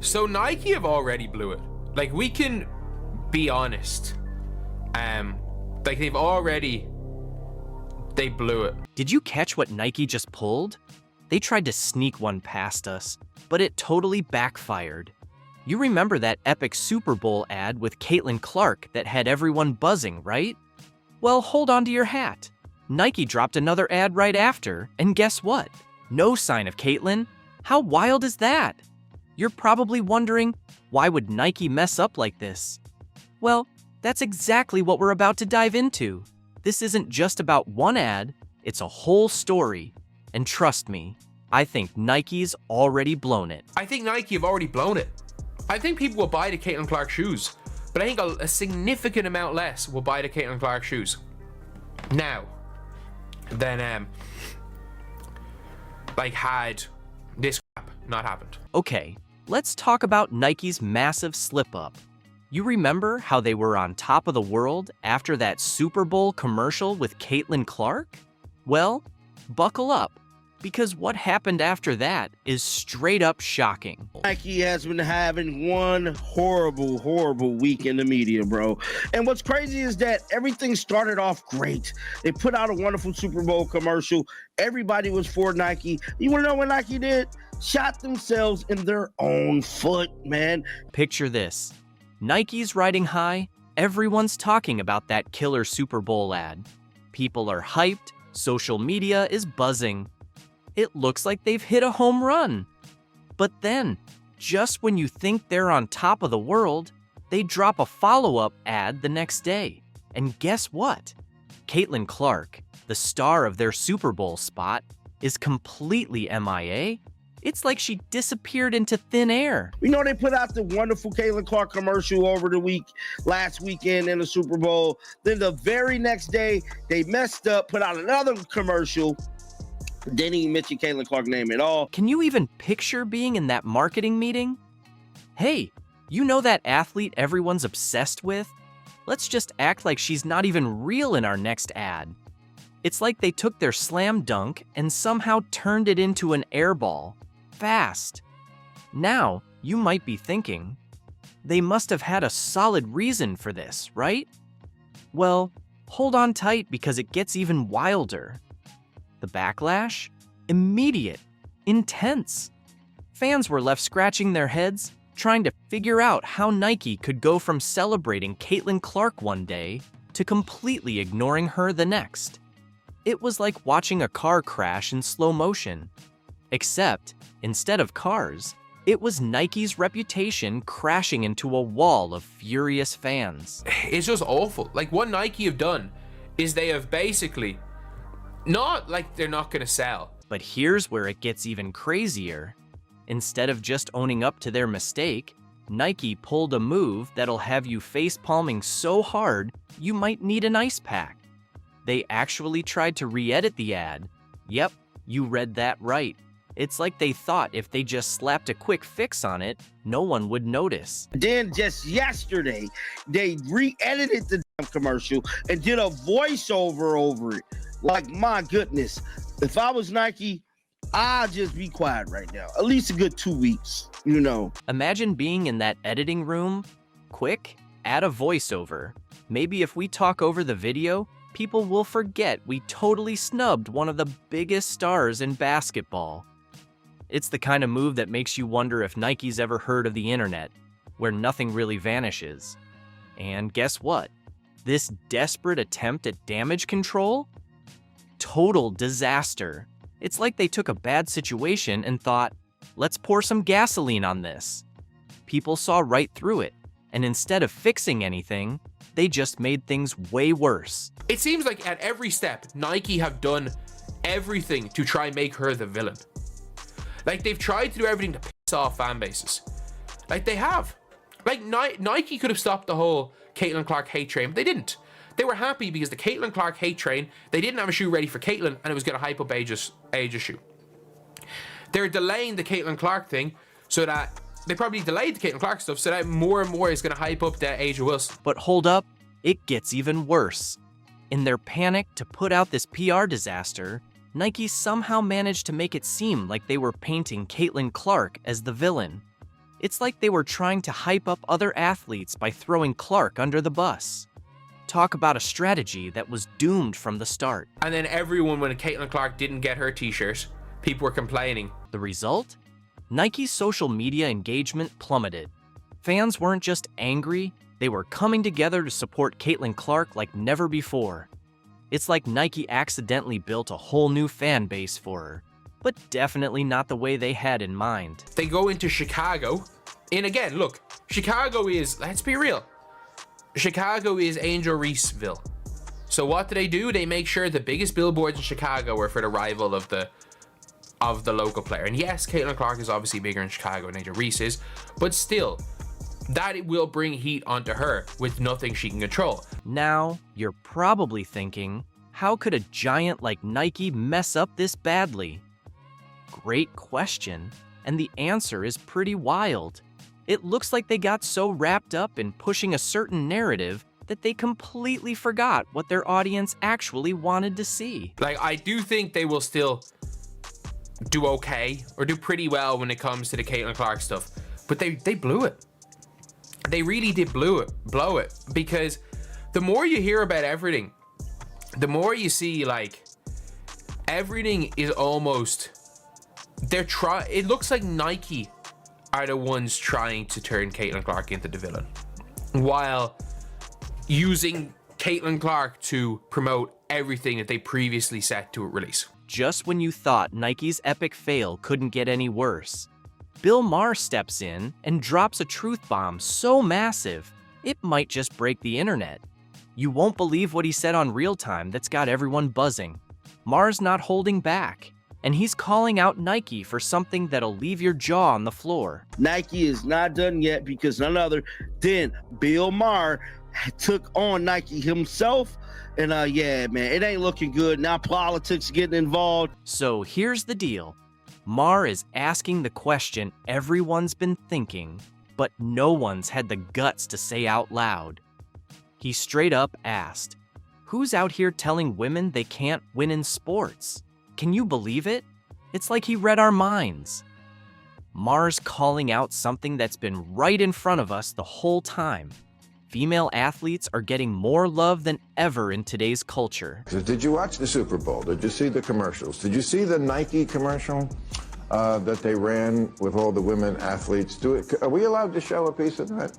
So Nike have already blew it. Like, we can be honest. Like, they blew it. Did you catch what Nike just pulled? They tried to sneak one past us, but it totally backfired. You remember that epic Super Bowl ad with Caitlin Clark that had everyone buzzing, right? Well, hold on to your hat. Nike dropped another ad right after, and guess what? No sign of Caitlin. How wild is that? You're probably wondering, why would Nike mess up like this? Well, that's exactly what we're about to dive into. This isn't just about one ad, it's a whole story. And trust me, I think Nike's already blown it. I think Nike have already blown it. I think people will buy the Caitlin Clark shoes, but I think a significant amount less will buy the Caitlin Clark shoes now than like had this crap not happened. Okay, let's talk about Nike's massive slip-up. You remember how they were on top of the world after that Super Bowl commercial with Caitlin Clark? Well, buckle up, because what happened after that is straight up shocking. Nike has been having one horrible week in the media, bro. And what's crazy is that everything started off great. They put out a wonderful Super Bowl commercial. Everybody was for Nike. You want to know what Nike did? Shot themselves in their own foot, man. Picture this. Nike's riding high. Everyone's talking about that killer Super Bowl ad. People are hyped. Social media is buzzing. It looks like they've hit a home run. But then, just when you think they're on top of the world, they drop a follow-up ad the next day. And guess what? Caitlin Clark, the star of their Super Bowl spot, is completely MIA. It's like she disappeared into thin air. You know, they put out the wonderful Caitlin Clark commercial over the last weekend in the Super Bowl. Then the very next day, they messed up, put out another commercial. Didn't even mention Caitlin Clark's name at all. Can you even picture being in that marketing meeting? Hey, you know that athlete everyone's obsessed with? Let's just act like she's not even real in our next ad. It's like they took their slam dunk and somehow turned it into an air ball. Fast. Now, you might be thinking, they must have had a solid reason for this, right? Well, hold on tight because it gets even wilder. The backlash? Immediate. Intense. Fans were left scratching their heads, trying to figure out how Nike could go from celebrating Caitlin Clark one day to completely ignoring her the next. It was like watching a car crash in slow motion. Except, instead of cars, it was Nike's reputation crashing into a wall of furious fans. It's just awful. Like, what Nike have done is they have basically, not like they're not gonna sell. But here's where it gets even crazier. Instead of just owning up to their mistake, Nike pulled a move that'll have you face-palming so hard you might need an ice pack. They actually tried to re-edit the ad. Yep, you read that right. It's like they thought if they just slapped a quick fix on it, no one would notice. Then just yesterday, they re-edited the damn commercial and did a voiceover over it. Like, my goodness, if I was Nike, I'd just be quiet right now. At least a good 2 weeks, you know. Imagine being in that editing room. Quick, add a voiceover. Maybe if we talk over the video, people will forget we totally snubbed one of the biggest stars in basketball. It's the kind of move that makes you wonder if Nike's ever heard of the internet, where nothing really vanishes. And guess what? This desperate attempt at damage control? Total disaster. It's like they took a bad situation and thought, let's pour some gasoline on this. People saw right through it, and instead of fixing anything, they just made things way worse. It seems like at every step, Nike have done everything to try and make her the villain. Like, they've tried to do everything to piss off fan bases. Like, they have. Like, Nike could have stopped the whole Caitlin Clark hate train, but they didn't. They were happy because the Caitlin Clark hate train, they didn't have a shoe ready for Caitlin, and it was going to hype up Aja's shoe. They're delaying the Caitlin Clark thing so that they probably delayed the Caitlin Clark stuff so that more and more is going to hype up the Aja Wilson. But hold up, it gets even worse. In their panic to put out this PR disaster, Nike somehow managed to make it seem like they were painting Caitlin Clark as the villain. It's like they were trying to hype up other athletes by throwing Clark under the bus. Talk about a strategy that was doomed from the start. And then everyone, when Caitlin Clark didn't get her t-shirt, people were complaining. The result? Nike's social media engagement plummeted. Fans weren't just angry, they were coming together to support Caitlin Clark like never before. It's like Nike accidentally built a whole new fan base for her, but definitely not the way they had in mind. They go into Chicago, and again, look, Chicago is, let's be real, Chicago is Angel Reeseville. So what do? They make sure the biggest billboards in Chicago are for the rival of the local player. And yes, Caitlin Clark is obviously bigger in Chicago than Angel Reese is, but still, that it will bring heat onto her with nothing she can control. Now, you're probably thinking, how could a giant like Nike mess up this badly? Great question, and the answer is pretty wild. It looks like they got so wrapped up in pushing a certain narrative that they completely forgot what their audience actually wanted to see. Like, I do think they will still do okay or do pretty well when it comes to the Caitlin Clark stuff, but they blew it. They really did blow it, because the more you hear about everything, the more you see, like, everything is almost, it looks like Nike are the ones trying to turn Caitlin Clark into the villain, while using Caitlin Clark to promote everything that they previously set to release. Just when you thought Nike's epic fail couldn't get any worse, Bill Maher steps in and drops a truth bomb so massive, it might just break the internet. You won't believe what he said on Real Time that's got everyone buzzing. Maher's not holding back, and he's calling out Nike for something that'll leave your jaw on the floor. Nike is not done yet because none other than Bill Maher took on Nike himself. And yeah, man, it ain't looking good. Now politics getting involved. So here's the deal. Maher is asking the question everyone's been thinking, but no one's had the guts to say out loud. He straight up asked, "Who's out here telling women they can't win in sports?" Can you believe it? It's like he read our minds. Maher's calling out something that's been right in front of us the whole time. Female athletes are getting more love than ever in today's culture. Did you watch the Super Bowl? Did you see the commercials? Did you see the Nike commercial that they ran with all the women athletes? Are we allowed to show a piece of that?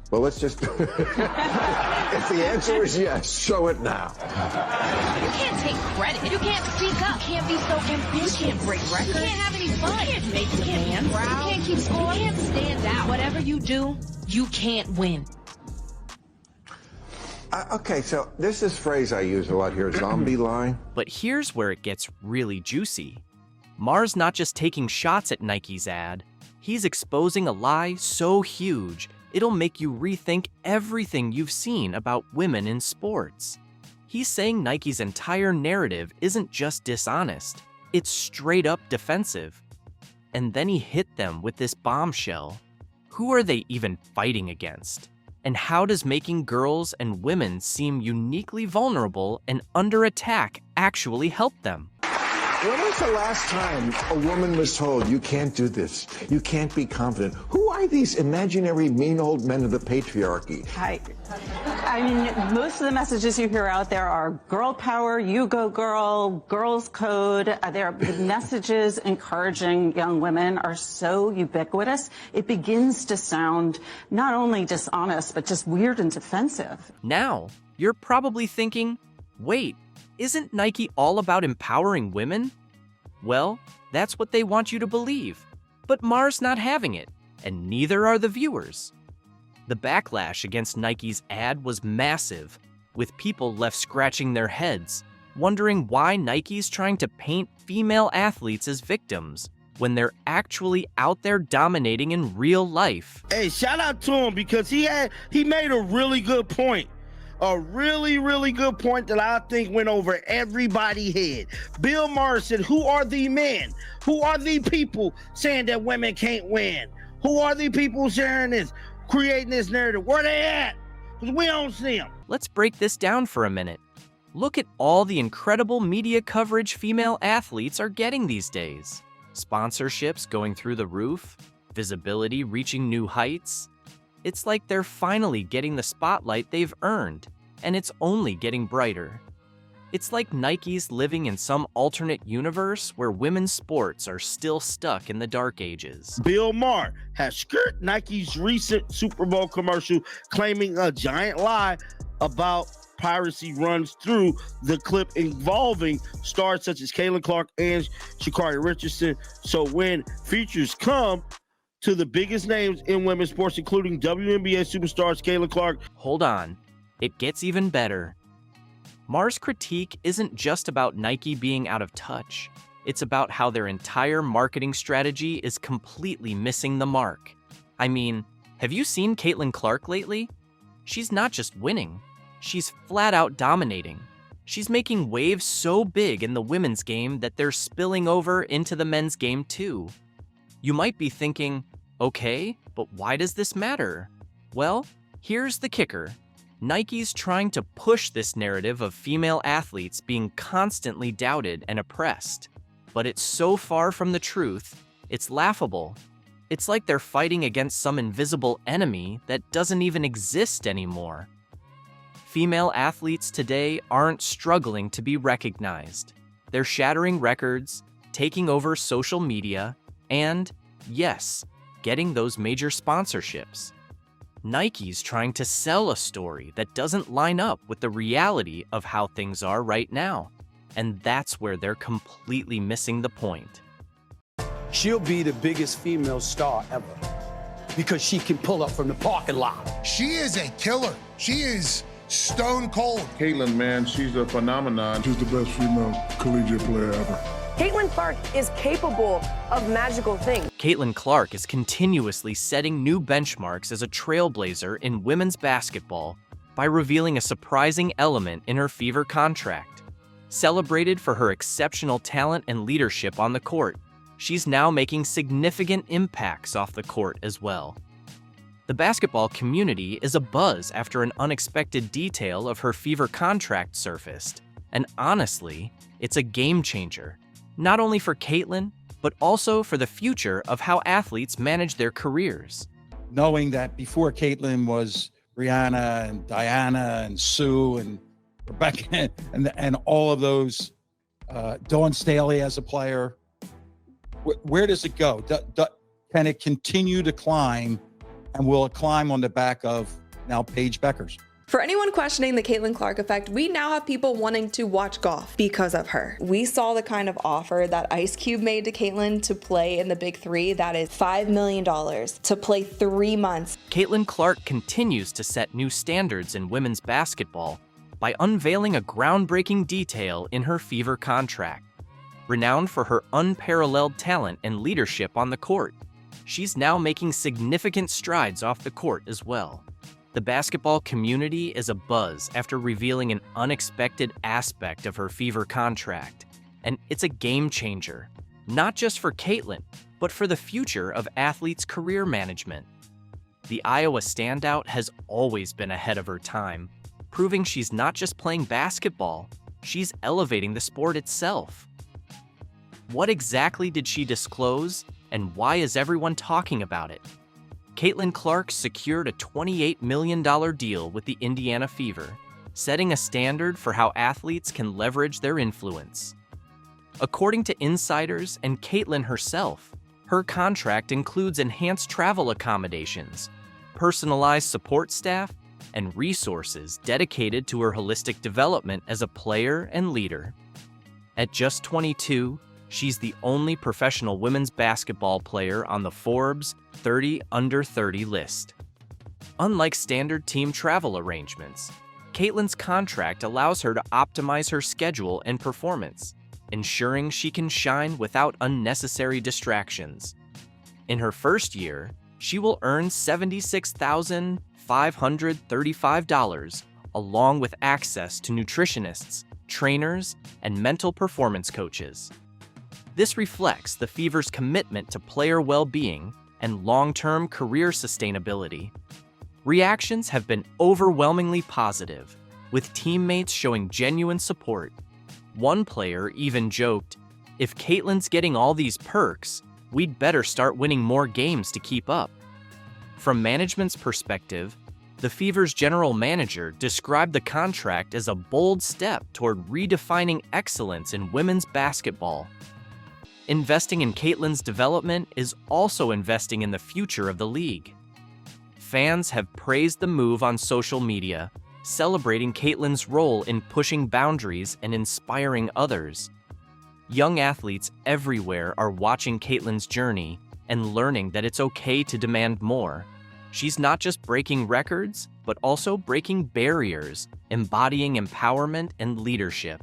Well, let's just do it. If the answer is yes, show it now. You can't take credit. You can't speak up. You can't be so ambitious. You can't break records. You can't have any fun. You can't make the man proud. You can't keep score. You can't stand out. Whatever you do, you can't win. Okay, so there's this phrase I use a lot here, zombie line. But here's where it gets really juicy. Maher's not just taking shots at Nike's ad, he's exposing a lie so huge it'll make you rethink everything you've seen about women in sports. He's saying Nike's entire narrative isn't just dishonest, it's straight up defensive. And then he hit them with this bombshell. Who are they even fighting against? And how does making girls and women seem uniquely vulnerable and under attack actually help them? When was the last time a woman was told, you can't do this, you can't be confident? Who are these imaginary mean old men of the patriarchy? I mean, most of the messages you hear out there are girl power, you go girl, girls code. The messages encouraging young women are so ubiquitous, it begins to sound not only dishonest, but just weird and defensive. Now, you're probably thinking, wait, isn't Nike all about empowering women? Well, that's what they want you to believe. But Maher's not having it, and neither are the viewers. The backlash against Nike's ad was massive, with people left scratching their heads, wondering why Nike's trying to paint female athletes as victims when they're actually out there dominating in real life. Hey, shout out to him because he made a really good point. A really, really good point that I think went over everybody's head. Bill Maher said, who are the men? Who are the people saying that women can't win? Who are the people sharing this, creating this narrative? Where they at? Because we don't see them. Let's break this down for a minute. Look at all the incredible media coverage female athletes are getting these days. Sponsorships going through the roof, visibility reaching new heights. It's like they're finally getting the spotlight they've earned, and it's only getting brighter. It's like Nike's living in some alternate universe where women's sports are still stuck in the dark ages. Bill Maher has skirted Nike's recent Super Bowl commercial, claiming a giant lie about piracy runs through the clip involving stars such as Caitlin Clark and Sha'Carri Richardson. So when features come to the biggest names in women's sports, including WNBA superstars Caitlin Clark. Hold on, it gets even better. Maher's critique isn't just about Nike being out of touch. It's about how their entire marketing strategy is completely missing the mark. I mean, have you seen Caitlin Clark lately? She's not just winning, she's flat out dominating. She's making waves so big in the women's game that they're spilling over into the men's game too. You might be thinking, okay, but why does this matter? Well, here's the kicker. Nike's trying to push this narrative of female athletes being constantly doubted and oppressed. But it's so far from the truth, it's laughable. It's like they're fighting against some invisible enemy that doesn't even exist anymore. Female athletes today aren't struggling to be recognized. They're shattering records, taking over social media, and, yes, getting those major sponsorships. Nike's trying to sell a story that doesn't line up with the reality of how things are right now. And that's where they're completely missing the point. She'll be the biggest female star ever because she can pull up from the parking lot. She is a killer. She is stone cold. Caitlin, man, she's a phenomenon. She's the best female collegiate player ever. Caitlin Clark is capable of magical things. Caitlin Clark is continuously setting new benchmarks as a trailblazer in women's basketball by revealing a surprising element in her Fever contract. Celebrated for her exceptional talent and leadership on the court, she's now making significant impacts off the court as well. The basketball community is abuzz after an unexpected detail of her Fever contract surfaced, and honestly, it's a game changer. Not only for Caitlin, but also for the future of how athletes manage their careers. Knowing that before Caitlin was Brianna and Diana and Sue and Rebecca and all of those, Dawn Staley as a player, where does it go? Can it continue to climb, and will it climb on the back of now Paige Bueckers? For anyone questioning the Caitlin Clark effect, we now have people wanting to watch golf because of her. We saw the kind of offer that Ice Cube made to Caitlin to play in the Big Three. That is $5 million to play 3 months. Caitlin Clark continues to set new standards in women's basketball by unveiling a groundbreaking detail in her Fever contract. Renowned for her unparalleled talent and leadership on the court, she's now making significant strides off the court as well. The basketball community is abuzz after revealing an unexpected aspect of her Fever contract, and it's a game changer, not just for Caitlin, but for the future of athletes' career management. The Iowa standout has always been ahead of her time, proving she's not just playing basketball, she's elevating the sport itself. What exactly did she disclose, and why is everyone talking about it? Caitlin Clark secured a $28 million deal with the Indiana Fever, setting a standard for how athletes can leverage their influence. According to insiders and Caitlin herself, her contract includes enhanced travel accommodations, personalized support staff, and resources dedicated to her holistic development as a player and leader. At just 22, she's the only professional women's basketball player on the Forbes 30 Under 30 list. Unlike standard team travel arrangements, Caitlin's contract allows her to optimize her schedule and performance, ensuring she can shine without unnecessary distractions. In her first year, she will earn $76,535, along with access to nutritionists, trainers, and mental performance coaches. This reflects the Fever's commitment to player well-being and long-term career sustainability. Reactions have been overwhelmingly positive, with teammates showing genuine support. One player even joked, "If Caitlin's getting all these perks, we'd better start winning more games to keep up. From management's perspective, the Fever's general manager described the contract as a bold step toward redefining excellence in women's basketball. Investing in Caitlyn's development is also investing in the future of the league. Fans have praised the move on social media, celebrating Caitlyn's role in pushing boundaries and inspiring others. Young athletes everywhere are watching Caitlyn's journey and learning that it's okay to demand more. She's not just breaking records, but also breaking barriers, embodying empowerment and leadership.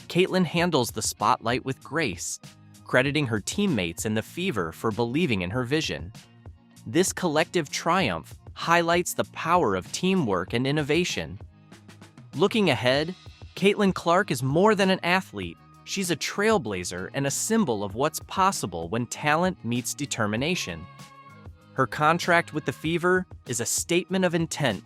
Caitlyn handles the spotlight with grace, crediting her teammates and the Fever for believing in her vision. This collective triumph highlights the power of teamwork and innovation. Looking ahead, Caitlin Clark is more than an athlete. She's a trailblazer and a symbol of what's possible when talent meets determination. Her contract with the Fever is a statement of intent,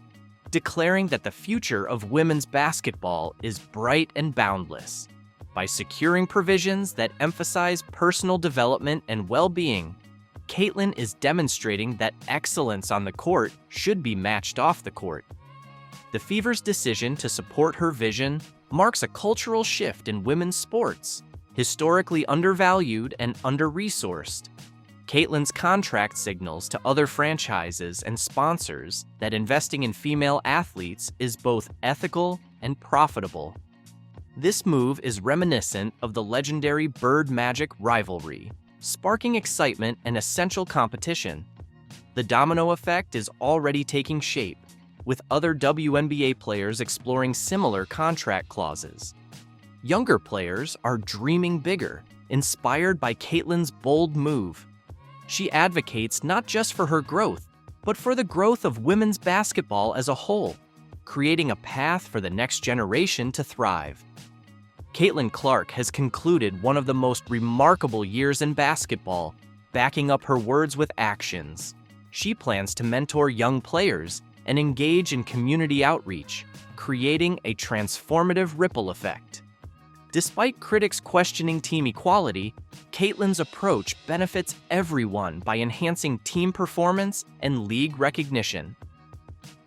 declaring that the future of women's basketball is bright and boundless. By securing provisions that emphasize personal development and well-being, Caitlyn is demonstrating that excellence on the court should be matched off the court. The Fever's decision to support her vision marks a cultural shift in women's sports, historically undervalued and under-resourced. Caitlyn's contract signals to other franchises and sponsors that investing in female athletes is both ethical and profitable. This move is reminiscent of the legendary Bird Magic rivalry, sparking excitement and essential competition. The domino effect is already taking shape, with other WNBA players exploring similar contract clauses. Younger players are dreaming bigger, inspired by Caitlyn's bold move. She advocates not just for her growth, but for the growth of women's basketball as a whole, creating a path for the next generation to thrive. Caitlin Clark has concluded one of the most remarkable years in basketball, backing up her words with actions. She plans to mentor young players and engage in community outreach, creating a transformative ripple effect. Despite critics questioning team equality, Caitlyn's approach benefits everyone by enhancing team performance and league recognition.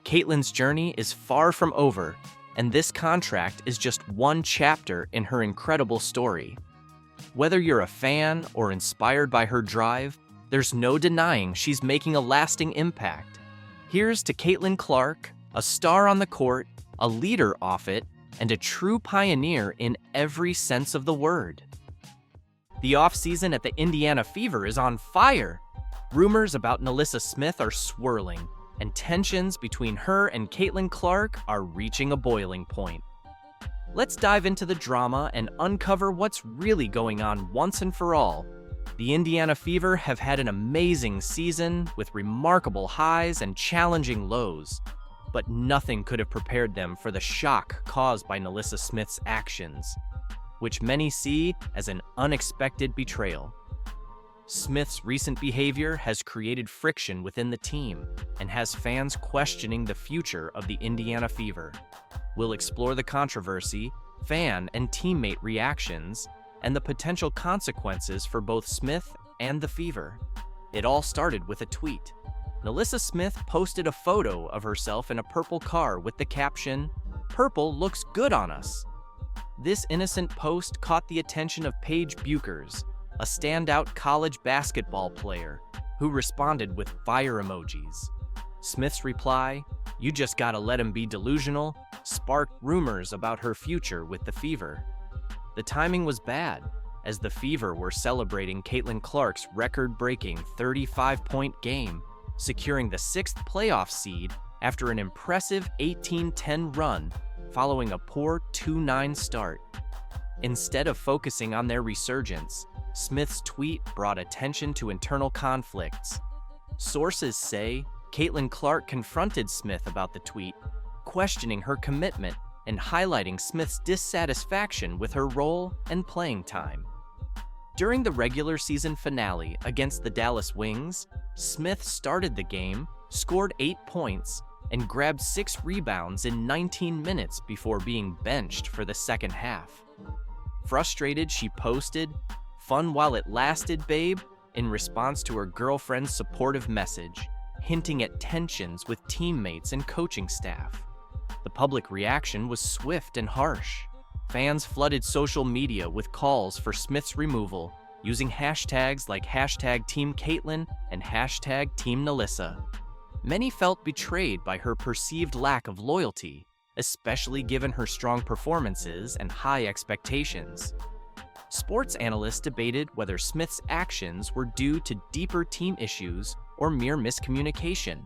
Caitlyn's journey is far from over, and this contract is just one chapter in her incredible story. Whether you're a fan or inspired by her drive, there's no denying she's making a lasting impact. Here's to Caitlin Clark, a star on the court, a leader off it, and a true pioneer in every sense of the word. The offseason at the Indiana Fever is on fire. Rumors about Nalissa Smith are swirling, and tensions between her and Caitlin Clark are reaching a boiling point. Let's dive into the drama and uncover what's really going on once and for all. The Indiana Fever have had an amazing season with remarkable highs and challenging lows, but nothing could have prepared them for the shock caused by Nalissa Smith's actions, which many see as an unexpected betrayal. Smith's recent behavior has created friction within the team and has fans questioning the future of the Indiana Fever. We'll explore the controversy, fan and teammate reactions, and the potential consequences for both Smith and the Fever. It all started with a tweet. Nalissa Smith posted a photo of herself in a purple car with the caption, "Purple looks good on us." This innocent post caught the attention of Paige Buchers, a standout college basketball player, who responded with fire emojis. Smith's reply, "You just gotta let him be delusional," sparked rumors about her future with the Fever. The timing was bad, as the Fever were celebrating Caitlin Clark's record-breaking 35-point game, securing the 6th playoff seed after an impressive 18-10 run following a poor 2-9 start. Instead of focusing on their resurgence, Smith's tweet brought attention to internal conflicts. Sources say Caitlin Clark confronted Smith about the tweet, questioning her commitment and highlighting Smith's dissatisfaction with her role and playing time. During the regular season finale against the Dallas Wings, Smith started the game, scored 8 points, and grabbed 6 rebounds in 19 minutes before being benched for the second half. Frustrated, she posted, "Fun while it lasted, babe. in response to her girlfriend's supportive message, hinting at tensions with teammates and coaching staff. The public reaction was swift and harsh. Fans flooded social media with calls for Smith's removal, using hashtags like #TeamCaitlin and #TeamNalyssa. Many felt betrayed by her perceived lack of loyalty, especially given her strong performances and high expectations. Sports analysts debated whether Smith's actions were due to deeper team issues or mere miscommunication.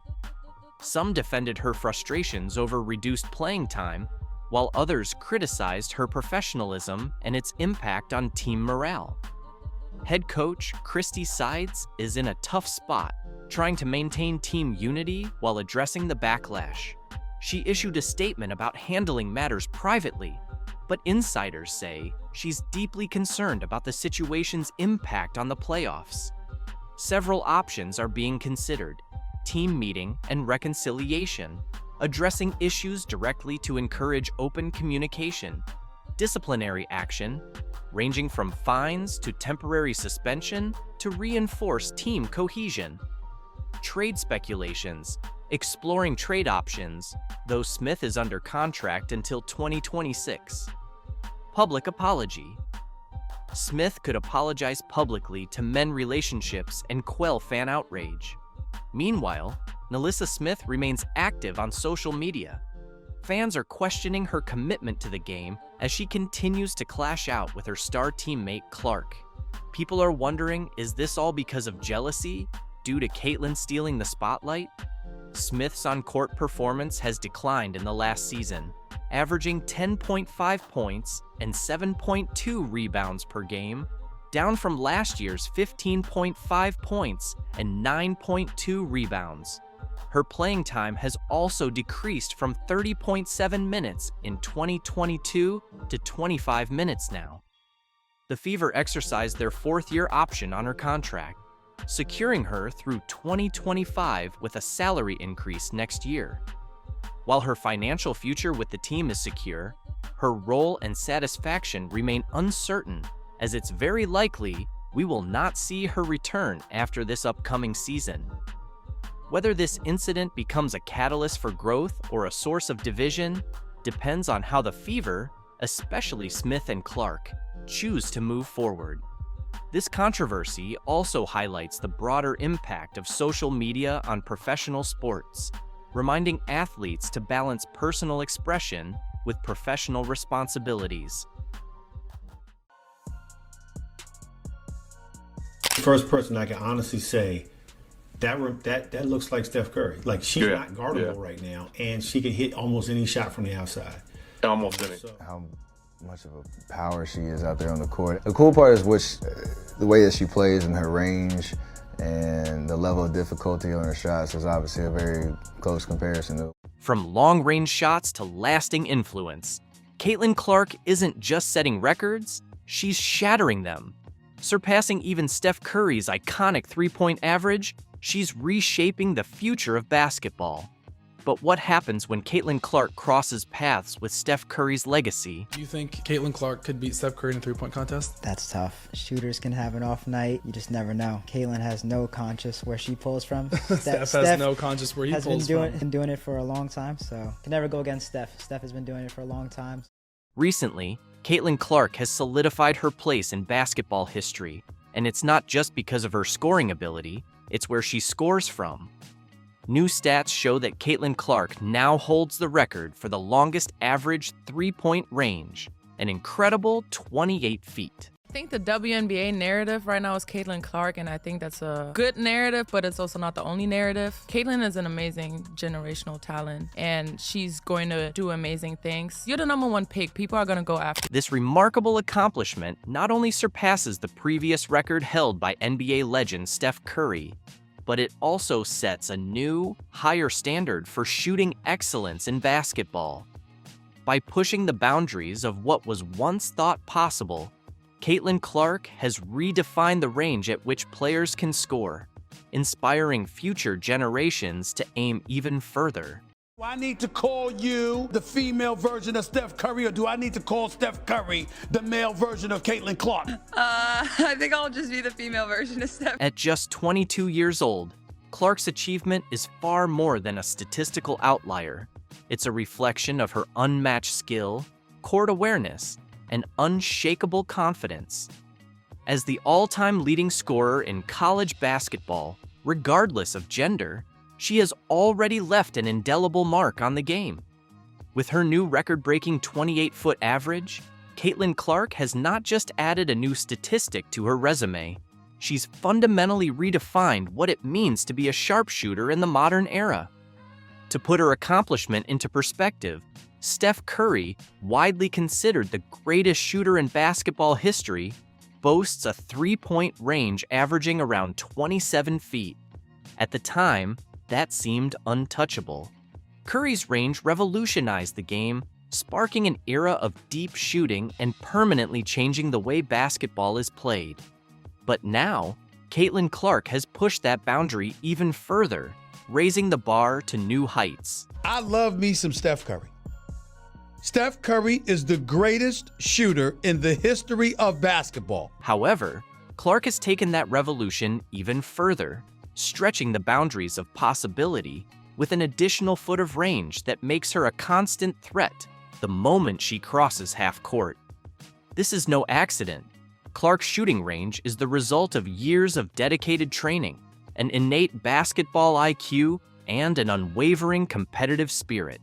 Some defended her frustrations over reduced playing time, while others criticized her professionalism and its impact on team morale. Head coach Christy Sides is in a tough spot, trying to maintain team unity while addressing the backlash. She issued a statement about handling matters privately, but insiders say she's deeply concerned about the situation's impact on the playoffs. Several options are being considered: team meeting and reconciliation, addressing issues directly to encourage open communication, disciplinary action, ranging from fines to temporary suspension to reinforce team cohesion, trade speculations, exploring trade options, though Smith is under contract until 2026. Public apology. Smith could apologize publicly to mend relationships and quell fan outrage. Meanwhile, Nalyssa Smith remains active on social media. Fans are questioning her commitment to the game as she continues to clash out with her star teammate Clark. People are wondering, is this all because of jealousy, due to Caitlin stealing the spotlight? Smith's on-court performance has declined in the last season, averaging 10.5 points and 7.2 rebounds per game, down from last year's 15.5 points and 9.2 rebounds. Her playing time has also decreased from 30.7 minutes in 2022 to 25 minutes now. The Fever exercised their fourth-year option on her contract, securing her through 2025 with a salary increase next year. While her financial future with the team is secure, her role and satisfaction remain uncertain, as it's very likely we will not see her return after this upcoming season. Whether this incident becomes a catalyst for growth or a source of division depends on how the Fever, especially Smith and Clark, choose to move forward. This controversy also highlights the broader impact of social media on professional sports, reminding athletes to balance personal expression with professional responsibilities. First person I can honestly say that looks like Steph Curry. Like, she's not guardable right now, and she can hit almost any shot from the outside. Almost any. How much of a power she is out there on the court. The cool part is the way that she plays and her range and the level of difficulty on her shots is obviously a very close comparison. From long-range shots to lasting influence, Caitlin Clark isn't just setting records, she's shattering them. Surpassing even Steph Curry's iconic three-point average, she's reshaping the future of basketball. But what happens when Caitlin Clark crosses paths with Steph Curry's legacy? Do you think Caitlin Clark could beat Steph Curry in a three-point contest? That's tough. Shooters can have an off night. You just never know. Caitlin has no conscience where she pulls from. Steph has no conscience where he pulls from. Been doing it for a long time, so can never go against Steph. Steph has been doing it for a long time. Recently, Caitlin Clark has solidified her place in basketball history, and it's not just because of her scoring ability, it's where she scores from. New stats show that Caitlin Clark now holds the record for the longest average three-point range, an incredible 28 feet. I think the WNBA narrative right now is Caitlin Clark, and I think that's a good narrative, but it's also not the only narrative. Caitlin is an amazing generational talent, and she's going to do amazing things. You're the #1 pick. People are going to go after. This remarkable accomplishment not only surpasses the previous record held by NBA legend Steph Curry, but it also sets a new, higher standard for shooting excellence in basketball. By pushing the boundaries of what was once thought possible, Caitlin Clark has redefined the range at which players can score, inspiring future generations to aim even further. Do I need to call you the female version of Steph Curry, or do I need to call Steph Curry the male version of Caitlin Clark? I think I'll just be the female version of Steph. At just 22 years old, Clark's achievement is far more than a statistical outlier. It's a reflection of her unmatched skill, court awareness, and unshakable confidence. As the all-time leading scorer in college basketball, regardless of gender, she has already left an indelible mark on the game. With her new record-breaking 28-foot average, Caitlin Clark has not just added a new statistic to her resume, she's fundamentally redefined what it means to be a sharpshooter in the modern era. To put her accomplishment into perspective, Steph Curry, widely considered the greatest shooter in basketball history, boasts a three-point range averaging around 27 feet. At the time, that seemed untouchable. Curry's range revolutionized the game, sparking an era of deep shooting and permanently changing the way basketball is played. But now, Caitlin Clark has pushed that boundary even further, raising the bar to new heights. I love me some Steph Curry. Steph Curry is the greatest shooter in the history of basketball. However, Clark has taken that revolution even further, stretching the boundaries of possibility with an additional foot of range that makes her a constant threat the moment she crosses half court. This is no accident. Clark's shooting range is the result of years of dedicated training, an innate basketball IQ, and an unwavering competitive spirit.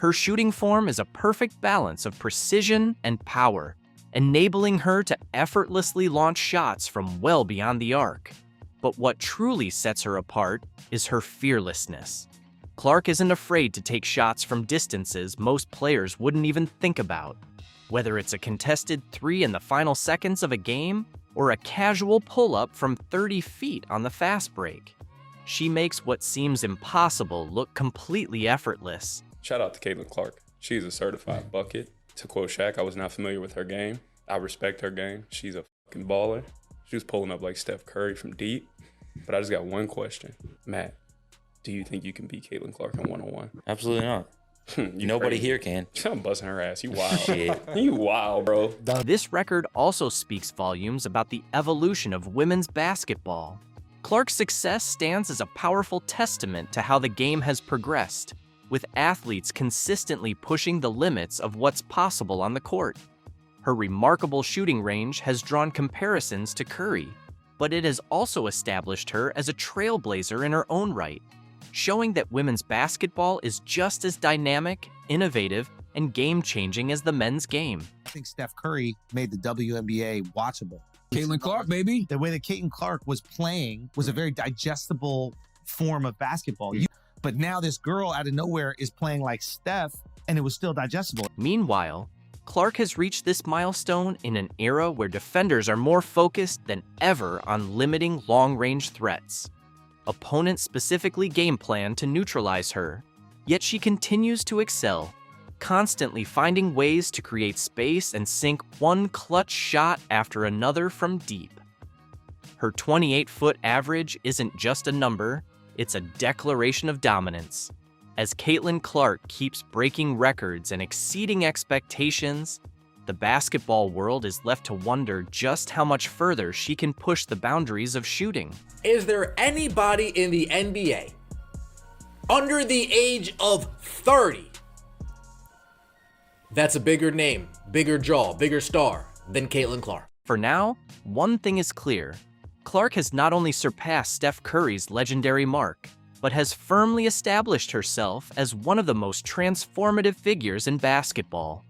Her shooting form is a perfect balance of precision and power, enabling her to effortlessly launch shots from well beyond the arc. But what truly sets her apart is her fearlessness. Clark isn't afraid to take shots from distances most players wouldn't even think about. Whether it's a contested three in the final seconds of a game or a casual pull-up from 30 feet on the fast break, she makes what seems impossible look completely effortless. Shout out to Caitlin Clark. She's a certified bucket. To quote Shaq, I was not familiar with her game. I respect her game. She's a fucking baller. She was pulling up like Steph Curry from deep. But I just got one question. Matt, do you think you can beat Caitlin Clark in one-on-one? Absolutely not. Nobody here can. I'm busting her ass. You wild. Shit. You wild, bro. This record also speaks volumes about the evolution of women's basketball. Clark's success stands as a powerful testament to how the game has progressed, with athletes consistently pushing the limits of what's possible on the court. Her remarkable shooting range has drawn comparisons to Curry, but it has also established her as a trailblazer in her own right, showing that women's basketball is just as dynamic, innovative, and game-changing as the men's game. I think Steph Curry made the WNBA watchable. Caitlin Clark, baby. The way that Caitlin Clark was playing was a very digestible form of basketball. But now this girl out of nowhere is playing like Steph, and it was still digestible. Meanwhile, Clark has reached this milestone in an era where defenders are more focused than ever on limiting long-range threats. Opponents specifically game plan to neutralize her, yet she continues to excel, constantly finding ways to create space and sink one clutch shot after another from deep. Her 28-foot average isn't just a number, it's a declaration of dominance. As Caitlin Clark keeps breaking records and exceeding expectations, the basketball world is left to wonder just how much further she can push the boundaries of shooting. Is there anybody in the NBA under the age of 30 that's a bigger name, bigger jaw, bigger star than Caitlin Clark? For now, one thing is clear. Clark has not only surpassed Steph Curry's legendary mark, but has firmly established herself as one of the most transformative figures in basketball.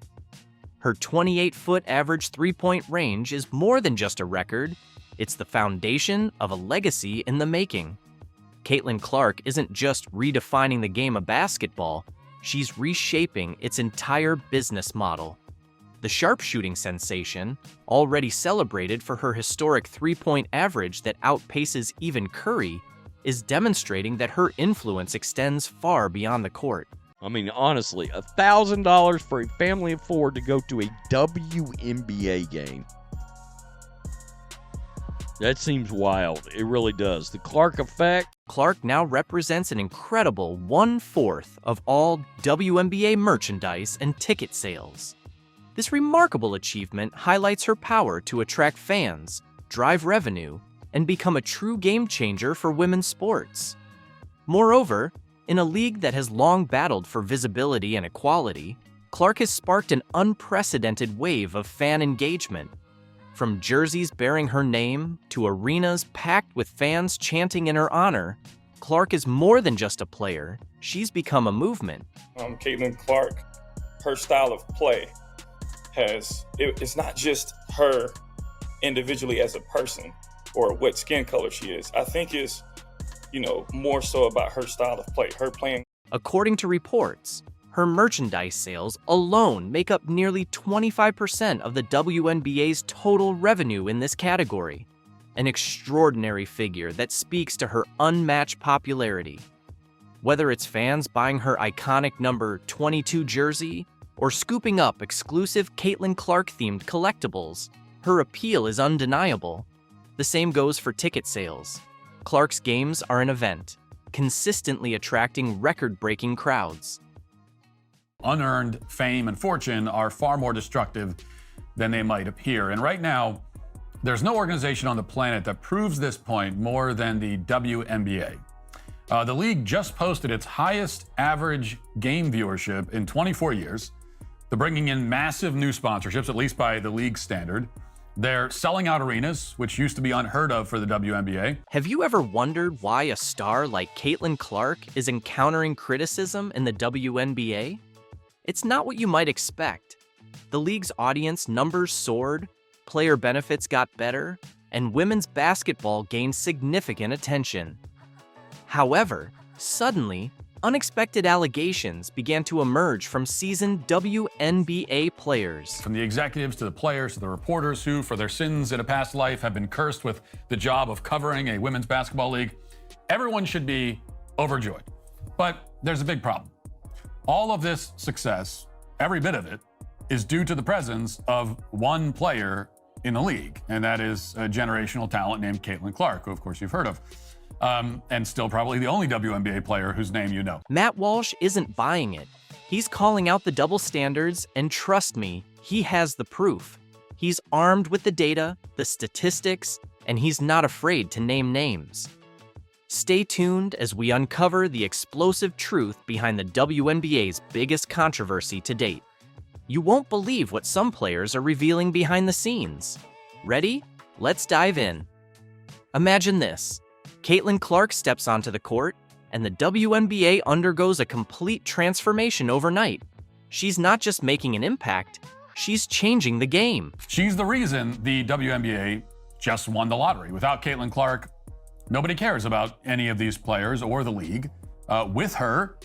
Her 28-foot average three-point range is more than just a record, it's the foundation of a legacy in the making. Caitlin Clark isn't just redefining the game of basketball, she's reshaping its entire business model. The sharpshooting sensation, already celebrated for her historic three-point average that outpaces even Curry, is demonstrating that her influence extends far beyond the court. I mean, honestly, $1,000 for a family of four to go to a WNBA game. That seems wild. It really does. The Clark effect. Clark now represents an incredible 1/4 of all WNBA merchandise and ticket sales. This remarkable achievement highlights her power to attract fans, drive revenue, and become a true game changer for women's sports. Moreover, in a league that has long battled for visibility and equality, Clark has sparked an unprecedented wave of fan engagement. From jerseys bearing her name to arenas packed with fans chanting in her honor, Clark is more than just a player. She's become a movement. Caitlin Clark, her style of play it's not just her individually as a person or what skin color she is. I think it's, more so about her style of play, her playing. According to reports, her merchandise sales alone make up nearly 25% of the WNBA's total revenue in this category, an extraordinary figure that speaks to her unmatched popularity. Whether it's fans buying her iconic number 22 jersey or scooping up exclusive Caitlin Clark-themed collectibles, her appeal is undeniable. The same goes for ticket sales. Clark's games are an event, consistently attracting record-breaking crowds. Unearned fame and fortune are far more destructive than they might appear. And right now, there's no organization on the planet that proves this point more than the WNBA. The league just posted its highest average game viewership in 24 years. They're bringing in massive new sponsorships, at least by the league standard. They're selling out arenas, which used to be unheard of for the WNBA. Have you ever wondered why a star like Caitlin Clark is encountering criticism in the WNBA? It's not what you might expect. The league's audience numbers soared, player benefits got better, and women's basketball gained significant attention. However, suddenly, unexpected allegations began to emerge from seasoned WNBA players. From the executives to the players to the reporters who, for their sins in a past life, have been cursed with the job of covering a women's basketball league, everyone should be overjoyed. But there's a big problem. All of this success, every bit of it, is due to the presence of one player in the league, and that is a generational talent named Caitlin Clark, who of course you've heard of. And still probably the only WNBA player whose name you know. Matt Walsh isn't buying it. He's calling out the double standards, and trust me, he has the proof. He's armed with the data, the statistics, and he's not afraid to name names. Stay tuned as we uncover the explosive truth behind the WNBA's biggest controversy to date. You won't believe what some players are revealing behind the scenes. Ready? Let's dive in. Imagine this. Caitlin Clark steps onto the court, and the WNBA undergoes a complete transformation overnight. She's not just making an impact, she's changing the game. She's the reason the WNBA just won the lottery. Without Caitlin Clark, nobody cares about any of these players or the league. With her,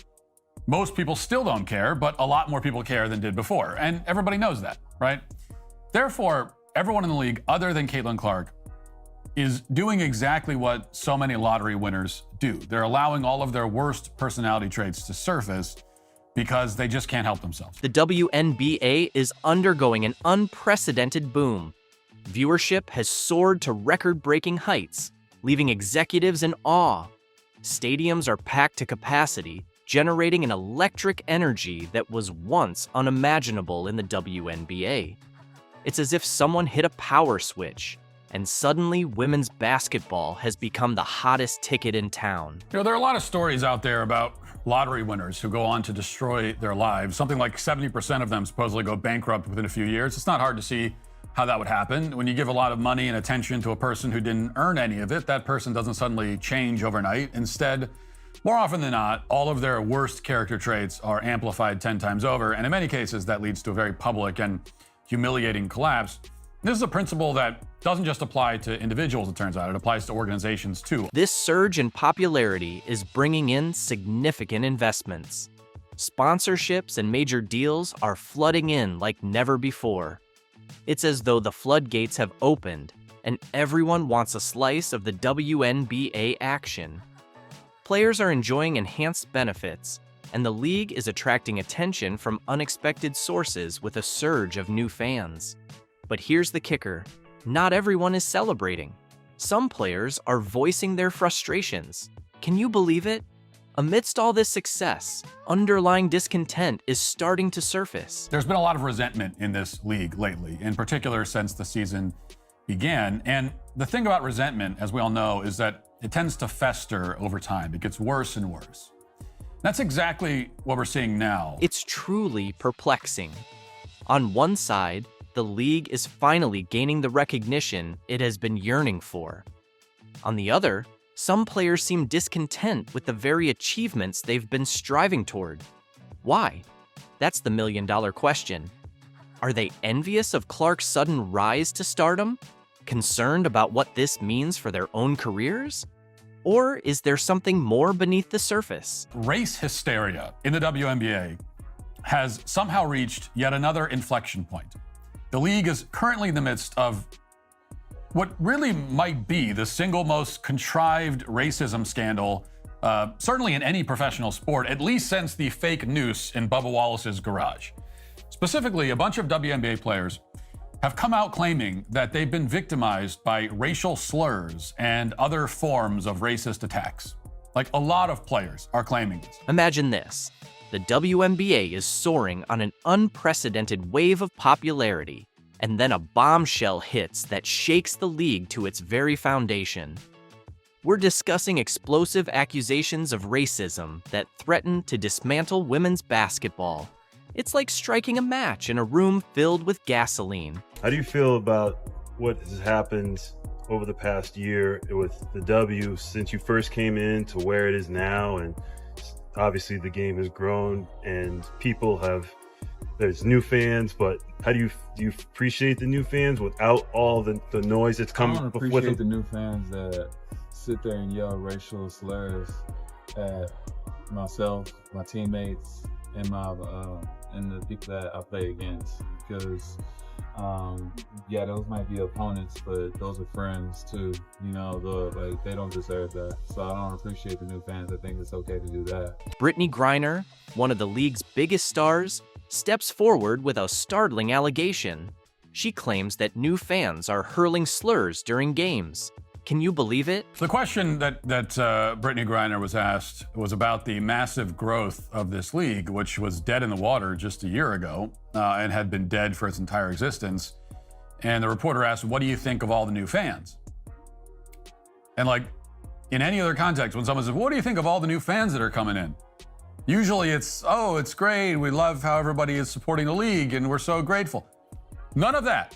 most people still don't care, but a lot more people care than did before. And everybody knows that, right? Therefore, everyone in the league other than Caitlin Clark is doing exactly what so many lottery winners do. They're allowing all of their worst personality traits to surface because they just can't help themselves. The WNBA is undergoing an unprecedented boom. Viewership has soared to record-breaking heights, leaving executives in awe. Stadiums are packed to capacity, generating an electric energy that was once unimaginable in the WNBA. It's as if someone hit a power switch, and suddenly women's basketball has become the hottest ticket in town. There are a lot of stories out there about lottery winners who go on to destroy their lives. Something like 70% of them supposedly go bankrupt within a few years. It's not hard to see how that would happen. When you give a lot of money and attention to a person who didn't earn any of it, that person doesn't suddenly change overnight. Instead, more often than not, all of their worst character traits are amplified 10 times over, and in many cases, that leads to a very public and humiliating collapse. This is a principle that doesn't just apply to individuals, it turns out. It applies to organizations, too. This surge in popularity is bringing in significant investments. Sponsorships and major deals are flooding in like never before. It's as though the floodgates have opened, and everyone wants a slice of the WNBA action. Players are enjoying enhanced benefits, and the league is attracting attention from unexpected sources with a surge of new fans. But here's the kicker. Not everyone is celebrating. Some players are voicing their frustrations. Can you believe it? Amidst all this success, underlying discontent is starting to surface. There's been a lot of resentment in this league lately, in particular since the season began. And the thing about resentment, as we all know, is that it tends to fester over time. It gets worse and worse. That's exactly what we're seeing now. It's truly perplexing. On one side, the league is finally gaining the recognition it has been yearning for. On the other, some players seem discontent with the very achievements they've been striving toward. Why? That's the million-dollar question. Are they envious of Clark's sudden rise to stardom? Concerned about what this means for their own careers? Or is there something more beneath the surface? Race hysteria in the WNBA has somehow reached yet another inflection point. The league is currently in the midst of what really might be the single most contrived racism scandal, certainly in any professional sport, at least since the fake noose in Bubba Wallace's garage. Specifically, a bunch of WNBA players have come out claiming that they've been victimized by racial slurs and other forms of racist attacks. Like, a lot of players are claiming this. Imagine this. The WNBA is soaring on an unprecedented wave of popularity, and then a bombshell hits that shakes the league to its very foundation. We're discussing explosive accusations of racism that threaten to dismantle women's basketball. It's like striking a match in a room filled with gasoline. How do you feel about what has happened over the past year with the W since you first came in to where it is now? And obviously the game has grown and there's new fans, but how do you appreciate the new fans without all the noise that's coming with them? I don't appreciate the new fans that sit there and yell racial slurs at myself, my teammates, and the people that I play against, because yeah, those might be opponents, but those are friends too. You know, they don't deserve that. So I don't appreciate the new fans. I think it's okay to do that. Brittany Griner, one of the league's biggest stars, steps forward with a startling allegation. She claims that new fans are hurling slurs during games. Can you believe it? The question that Brittany Griner was asked was about the massive growth of this league, which was dead in the water just a year ago and had been dead for its entire existence. And the reporter asked, what do you think of all the new fans? And like, in any other context, when someone says, what do you think of all the new fans that are coming in? Usually it's, oh, it's great. We love how everybody is supporting the league and we're so grateful. None of that.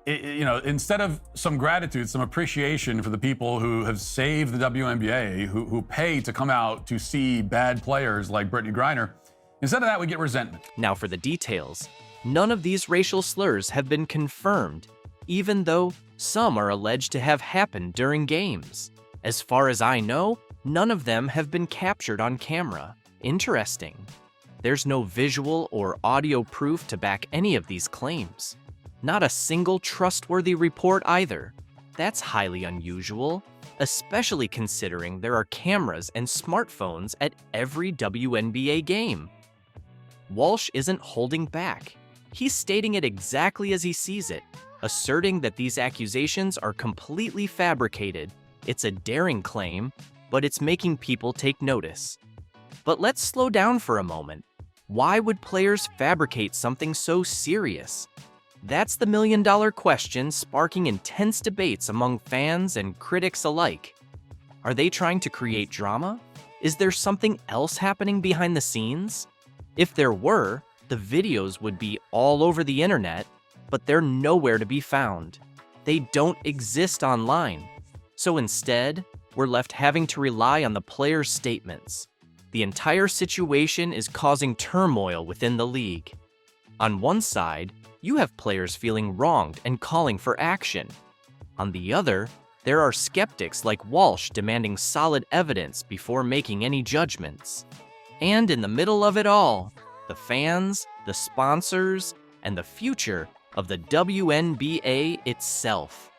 Instead of some gratitude, some appreciation for the people who have saved the WNBA, who pay to come out to see bad players like Brittany Griner, instead of that, we get resentment. Now for the details. None of these racial slurs have been confirmed, even though some are alleged to have happened during games. As far as I know, none of them have been captured on camera. Interesting. There's no visual or audio proof to back any of these claims. Not a single trustworthy report either. That's highly unusual, especially considering there are cameras and smartphones at every WNBA game. Walsh isn't holding back. He's stating it exactly as he sees it, asserting that these accusations are completely fabricated. It's a daring claim, but it's making people take notice. But let's slow down for a moment. Why would players fabricate something so serious? That's the million-dollar question sparking intense debates among fans and critics alike. Are they trying to create drama? Is there something else happening behind the scenes? If there were, the videos would be all over the internet, but they're nowhere to be found. They don't exist online. So instead, we're left having to rely on the players' statements. The entire situation is causing turmoil within the league. On one side, you have players feeling wronged and calling for action. On the other, there are skeptics like Walsh demanding solid evidence before making any judgments. And in the middle of it all, the fans, the sponsors, and the future of the WNBA itself.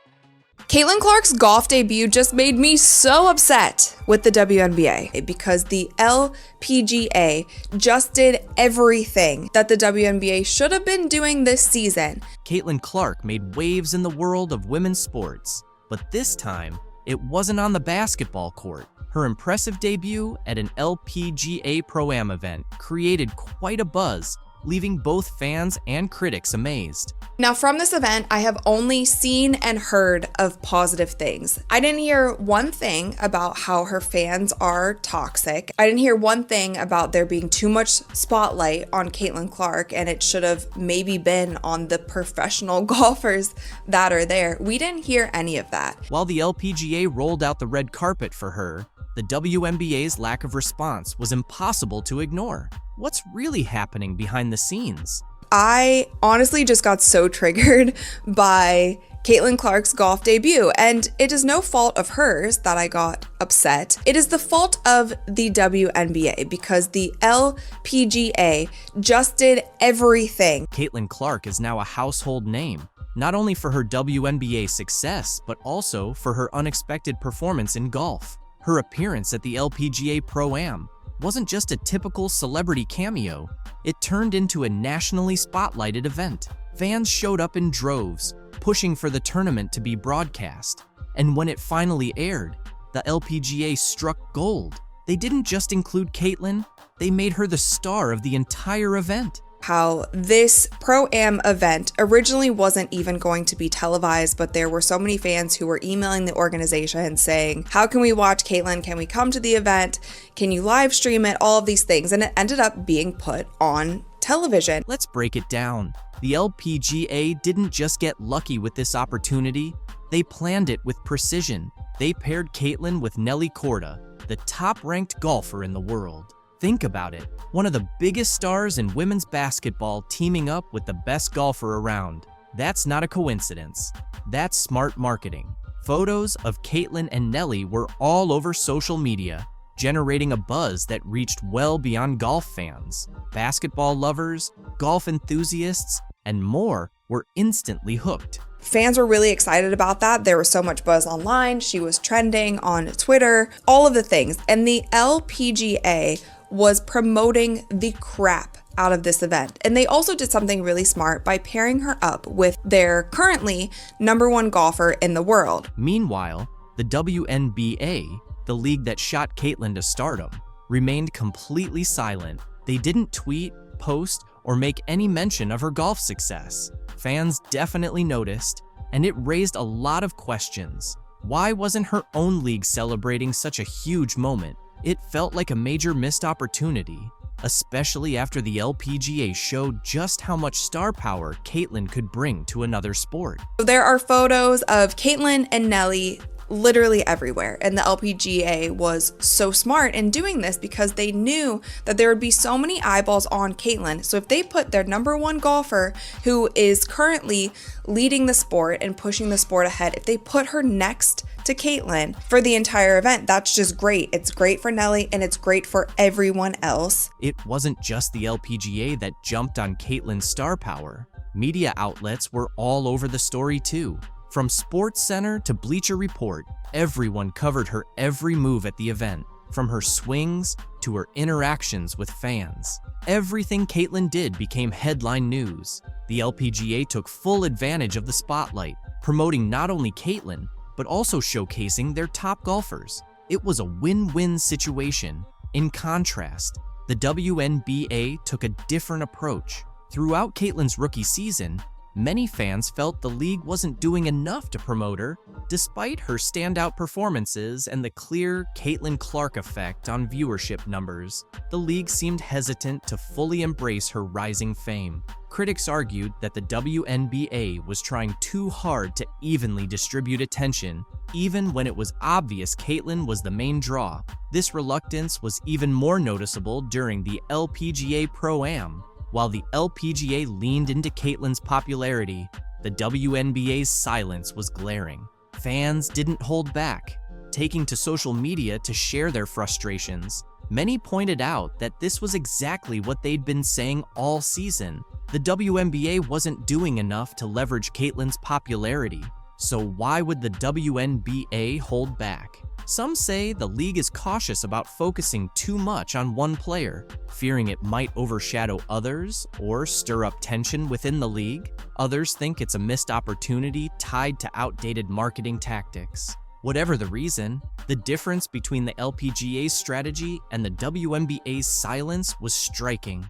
Caitlin Clark's golf debut just made me so upset with the WNBA because the LPGA just did everything that the WNBA should have been doing this season. Caitlin Clark made waves in the world of women's sports, but this time, It wasn't on the basketball court. Her impressive debut at an LPGA Pro-Am event created quite a buzz, leaving both fans and critics amazed. Now, from this event, I have only seen and heard of positive things. I didn't hear one thing about how her fans are toxic. I didn't hear one thing about there being too much spotlight on Caitlin Clark and it should have maybe been on the professional golfers that are there. We didn't hear any of that. While the LPGA rolled out the red carpet for her, the WNBA's lack of response was impossible to ignore. What's really happening behind the scenes? I honestly just got so triggered by Caitlin Clark's golf debut, and it is no fault of hers that I got upset. It is the fault of the WNBA because the LPGA just did everything. Caitlin Clark is now a household name, not only for her WNBA success, but also for her unexpected performance in golf. Her appearance at the LPGA Pro-Am wasn't just a typical celebrity cameo, it turned into a nationally spotlighted event. Fans showed up in droves, pushing for the tournament to be broadcast. And when it finally aired, the LPGA struck gold. They didn't just include Caitlin, they made her the star of the entire event. How this Pro-Am event originally wasn't even going to be televised, but there were so many fans who were emailing the organization saying, how can we watch Caitlin? Can we come to the event? Can you live stream it? All of these things. And it ended up being put on television. Let's break it down. The LPGA didn't just get lucky with this opportunity, they planned it with precision. They paired Caitlin with Nelly Korda, the top-ranked golfer in the world. Think about it, one of the biggest stars in women's basketball teaming up with the best golfer around. That's not a coincidence. That's smart marketing. Photos of Caitlin and Nelly were all over social media, generating a buzz that reached well beyond golf fans. Basketball lovers, golf enthusiasts, and more were instantly hooked. Fans were really excited about that. There was so much buzz online. She was trending on Twitter, all of the things. And the LPGA was promoting the crap out of this event. And they also did something really smart by pairing her up with their currently #1 golfer in the world. Meanwhile, the WNBA, the league that shot Caitlin to stardom, remained completely silent. They didn't tweet, post, or make any mention of her golf success. Fans definitely noticed, and it raised a lot of questions. Why wasn't her own league celebrating such a huge moment? It felt like a major missed opportunity, especially after the LPGA showed just how much star power Caitlin could bring to another sport. There are photos of Caitlin and Nelly literally everywhere, and the LPGA was so smart in doing this because they knew that there would be so many eyeballs on Caitlin. So if they put their #1 golfer, who is currently leading the sport and pushing the sport ahead, if they put her next to Caitlin for the entire event, that's just great. It's great for Nelly and it's great for everyone else. It wasn't just the LPGA that jumped on Caitlin's star power. Media outlets were all over the story too. From SportsCenter to Bleacher Report, everyone covered her every move at the event, from her swings to her interactions with fans. Everything Caitlin did became headline news. The LPGA took full advantage of the spotlight, promoting not only Caitlin, but also showcasing their top golfers. It was a win-win situation. In contrast, the WNBA took a different approach. Throughout Caitlin's rookie season, many fans felt the league wasn't doing enough to promote her, despite her standout performances and the clear Caitlin Clark effect on viewership numbers. The league seemed hesitant to fully embrace her rising fame. Critics argued that the WNBA was trying too hard to evenly distribute attention, even when it was obvious Caitlin was the main draw. This reluctance was even more noticeable during the LPGA Pro-Am. While the LPGA leaned into Caitlin's popularity, the WNBA's silence was glaring. Fans didn't hold back, taking to social media to share their frustrations. Many pointed out that this was exactly what they'd been saying all season. The WNBA wasn't doing enough to leverage Caitlin's popularity, so why would the WNBA hold back? Some say the league is cautious about focusing too much on one player, fearing it might overshadow others or stir up tension within the league. Others think it's a missed opportunity tied to outdated marketing tactics. Whatever the reason, the difference between the LPGA's strategy and the WNBA's silence was striking.